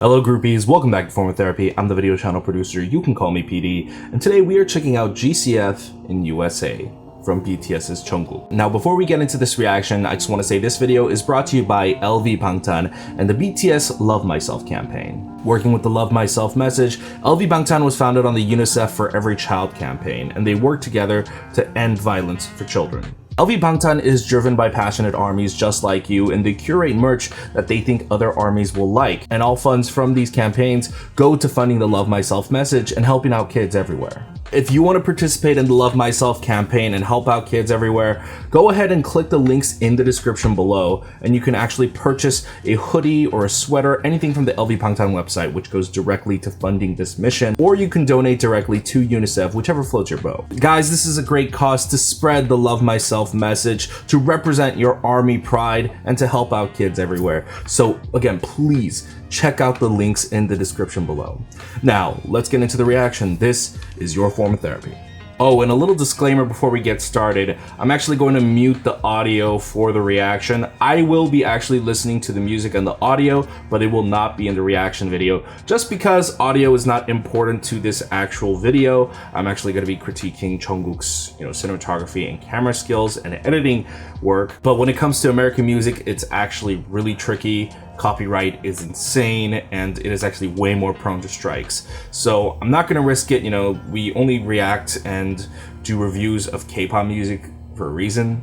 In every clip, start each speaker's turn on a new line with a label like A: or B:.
A: Hello groupies, welcome back to Form of Therapy. I'm the video channel producer, you can call me PD, and today we are checking out GCF in USA from BTS's Jungkook. Now before we get into this reaction, I just want to say this video is brought to you by LV Bangtan and the BTS Love Myself campaign. Working with the Love Myself message, LV Bangtan was founded on the UNICEF for Every Child campaign, and they work together to end violence for children. LV Bangtan is driven by passionate armies just like you, and they curate merch that they think other armies will like. And all funds from these campaigns go to funding the Love Myself message and helping out kids everywhere. If you want to participate in the Love Myself campaign and help out kids everywhere, go ahead and click the links in the description below, and you can actually purchase a hoodie or a sweater, anything from the LV Bangtan website, which goes directly to funding this mission, or you can donate directly to UNICEF, whichever floats your boat. Guys, this is a great cause to spread the Love Myself message, to represent your army pride, and to help out kids everywhere. So again, please check out the links in the description below. Now, let's get into the reaction. This is your form of therapy. Oh, and a little disclaimer before we get started. I'm actually going to mute the audio for the reaction. I will be actually listening to the music and the audio, but it will not be in the reaction video, just because audio is not important to this actual video. I'm actually going to be critiquing Jungkook's, cinematography and camera skills and editing work. But when it comes to American music, it's actually really tricky. Copyright is insane, and it is actually way more prone to strikes. So I'm not going to risk it. We only react and do reviews of K-pop music for a reason.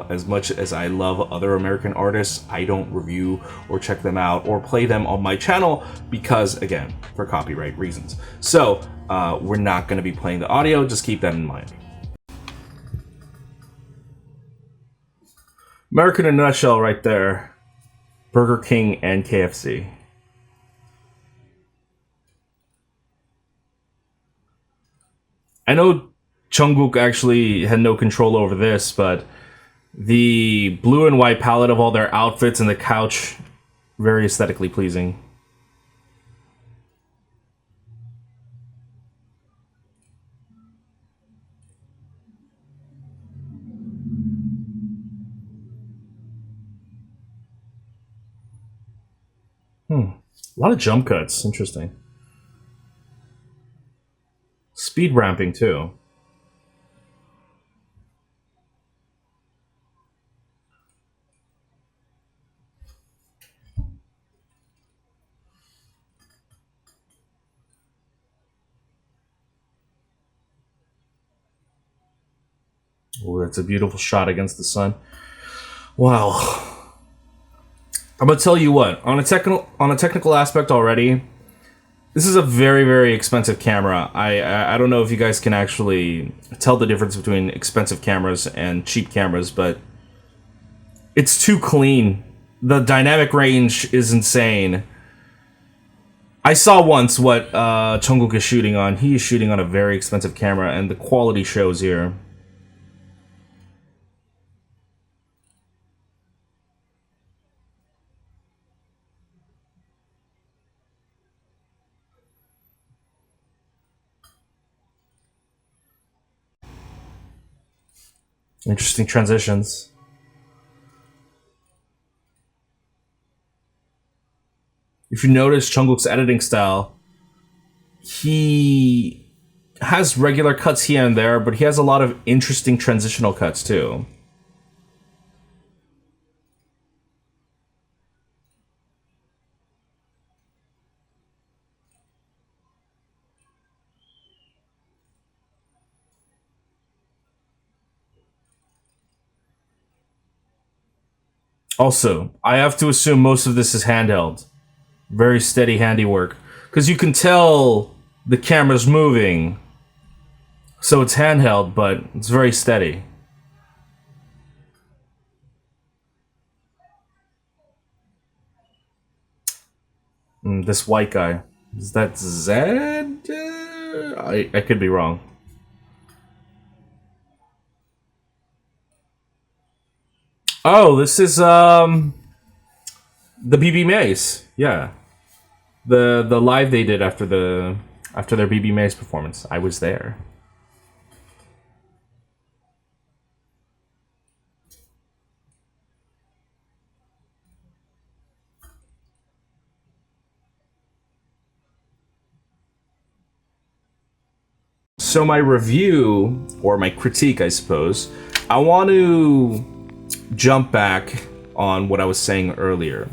A: As much as I love other American artists, I don't review or check them out or play them on my channel because, again, for copyright reasons. So we're not going to be playing the audio. Just keep that in mind. America in a nutshell right there. Burger King and KFC. I know Jungkook actually had no control over this, but the blue and white palette of all their outfits and the couch, very aesthetically pleasing. A lot of jump cuts. Interesting. Speed ramping, too. Oh, that's a beautiful shot against the sun. Wow. I'm gonna tell you what, on a technical aspect already, this is a very, very expensive camera. I don't know if you guys can actually tell the difference between expensive cameras and cheap cameras, but it's too clean. The dynamic range is insane. I saw once what Jungkook is shooting on. He is shooting on a very expensive camera, and the quality shows here. Interesting transitions. If you notice Jungkook's editing style, he has regular cuts here and there, but he has a lot of interesting transitional cuts too. Also, I have to assume most of this is handheld. Very steady handiwork. Because you can tell the camera's moving. So it's handheld, but it's very steady. This white guy. Is that Zed? I could be wrong. Oh, this is the BB Maze. Yeah. The live they did after their BB Maze performance. I was there. So my review, or my critique, I suppose, I want to jump back on what I was saying earlier.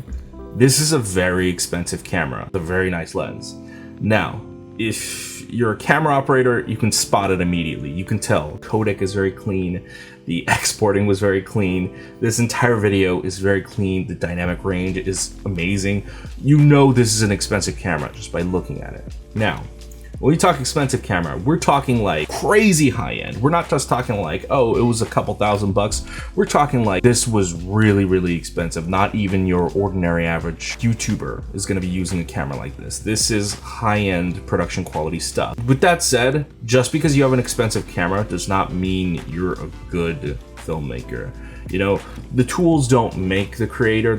A: This is a very expensive camera, a very nice lens. Now, if you're a camera operator, you can spot it immediately. You can tell. Codec is very clean. The exporting was very clean. This entire video is very clean. The dynamic range is amazing. You know this is an expensive camera just by looking at it. Now, when we talk expensive camera, we're talking like crazy high end. We're not just talking like, oh, it was a couple $1,000s. We're talking like this was really, really expensive. Not even your ordinary average YouTuber is going to be using a camera like this. This is high end production quality stuff. With that said, just because you have an expensive camera does not mean you're a good filmmaker. You know, the tools don't make the creator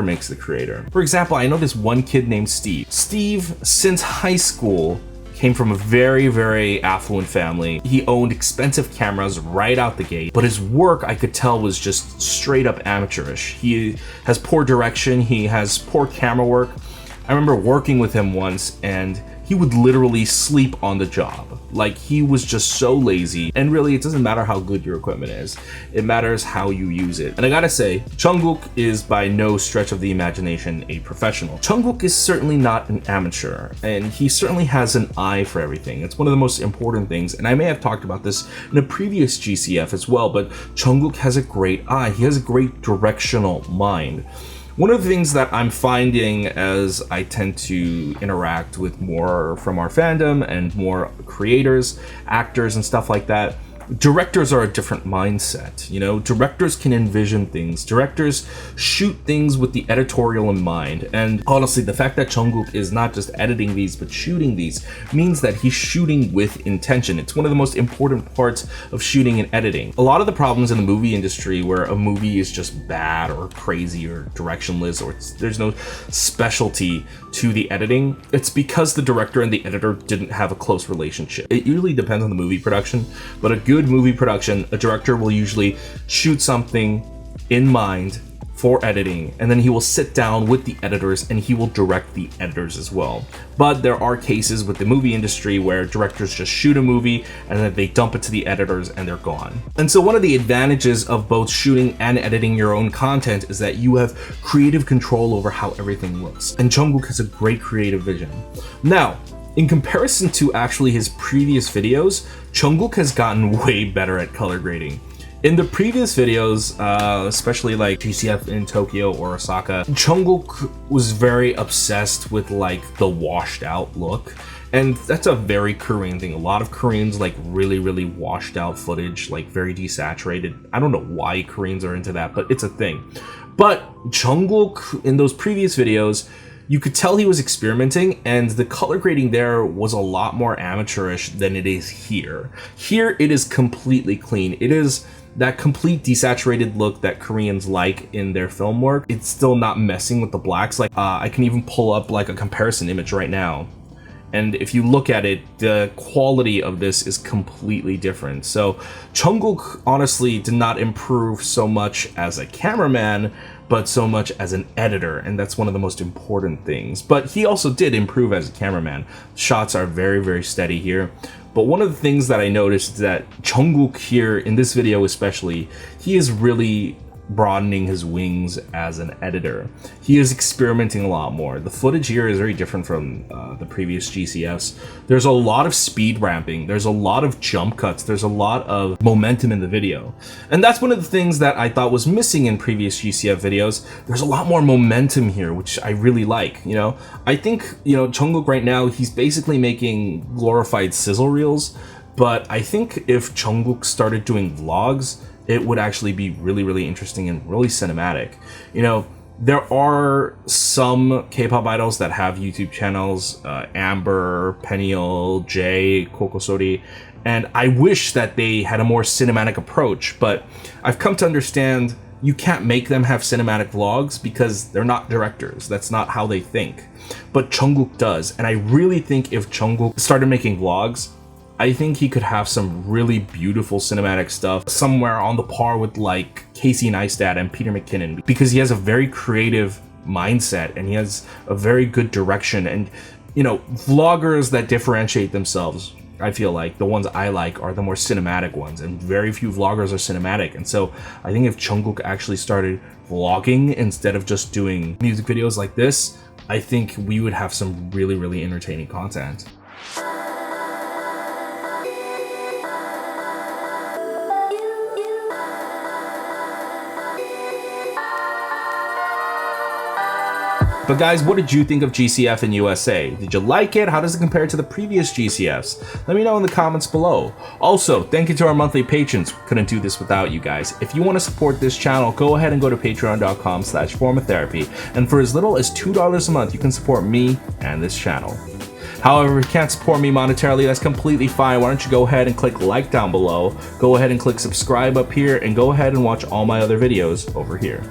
A: makes the creator. For example, I know this one kid named Steve. Steve, since high school, came from a very, very affluent family. He owned expensive cameras right out the gate, but his work, I could tell, was just straight up amateurish. He has poor direction, he has poor camera work. I remember working with him once and he would literally sleep on the job. Like, he was just so lazy. And really, it doesn't matter how good your equipment is. It matters how you use it. And I gotta say, Jungkook is by no stretch of the imagination a professional. Jungkook is certainly not an amateur, and he certainly has an eye for everything. It's one of the most important things, and I may have talked about this in a previous GCF as well, but Jungkook has a great eye. He has a great directional mind. One of the things that I'm finding as I tend to interact with more from our fandom and more creators, actors and stuff like that, directors are a different mindset. You know, directors can envision things. Directors shoot things with the editorial in mind. And honestly, the fact that Jungkook is not just editing these, but shooting these means that he's shooting with intention. It's one of the most important parts of shooting and editing. A lot of the problems in the movie industry where a movie is just bad or crazy or directionless or there's no specialty to the editing, it's because the director and the editor didn't have a close relationship. It usually depends on the movie production, but a good movie production, a director will usually shoot something in mind for editing, and then he will sit down with the editors and he will direct the editors as well. But there are cases with the movie industry where directors just shoot a movie and then they dump it to the editors and they're gone. And so one of the advantages of both shooting and editing your own content is that you have creative control over how everything looks. And Jungkook has a great creative vision. Now, in comparison to actually his previous videos, Jungkook has gotten way better at color grading. In the previous videos, especially like GCF in Tokyo or Osaka, Jungkook was very obsessed with like the washed out look. And that's a very Korean thing. A lot of Koreans like really, really washed out footage, like very desaturated. I don't know why Koreans are into that, but it's a thing. But Jungkook in those previous videos, you could tell he was experimenting, and the color grading there was a lot more amateurish than it is here. Here, it is completely clean. It is that complete desaturated look that Koreans like in their film work. It's still not messing with the blacks. Like, I can even pull up like a comparison image right now. And if you look at it, the quality of this is completely different. So Jungkook honestly did not improve so much as a cameraman, but so much as an editor, and that's one of the most important things. But he also did improve as a cameraman. Shots are very, very steady here. But one of the things that I noticed is that Jungkook here, in this video especially, he is really broadening his wings as an editor. He is experimenting a lot more. The footage here is very different from the previous GCFs. There's a lot of speed ramping, there's a lot of jump cuts, there's a lot of momentum in the video. And that's one of the things that I thought was missing in previous GCF videos. There's a lot more momentum here, which I really like, you know? I think, you know, Jungkook right now, he's basically making glorified sizzle reels, but I think if Jungkook started doing vlogs, it would actually be really, really interesting and really cinematic. You know, there are some K-pop idols that have YouTube channels, Amber, Peniel, Jay, Kokosori, and I wish that they had a more cinematic approach, but I've come to understand you can't make them have cinematic vlogs because they're not directors. That's not how they think. But Jungkook does, and I really think if Jungkook started making vlogs, I think he could have some really beautiful cinematic stuff somewhere on the par with like Casey Neistat and Peter McKinnon, because he has a very creative mindset and he has a very good direction. And, you know, vloggers that differentiate themselves I feel like the ones I like are the more cinematic ones, and very few vloggers are cinematic. And so I think if Jungkook actually started vlogging instead of just doing music videos like this, I think we would have some really entertaining content. But guys, what did you think of GCF in USA? Did you like it? How does it compare to the previous GCFs? Let me know in the comments below. Also, thank you to our monthly patrons. Couldn't do this without you guys. If you want to support this channel, go ahead and go to patreon.com/formatherapy. And for as little as $2 a month, you can support me and this channel. However, if you can't support me monetarily, that's completely fine. Why don't you go ahead and click like down below, go ahead and click subscribe up here, and go ahead and watch all my other videos over here.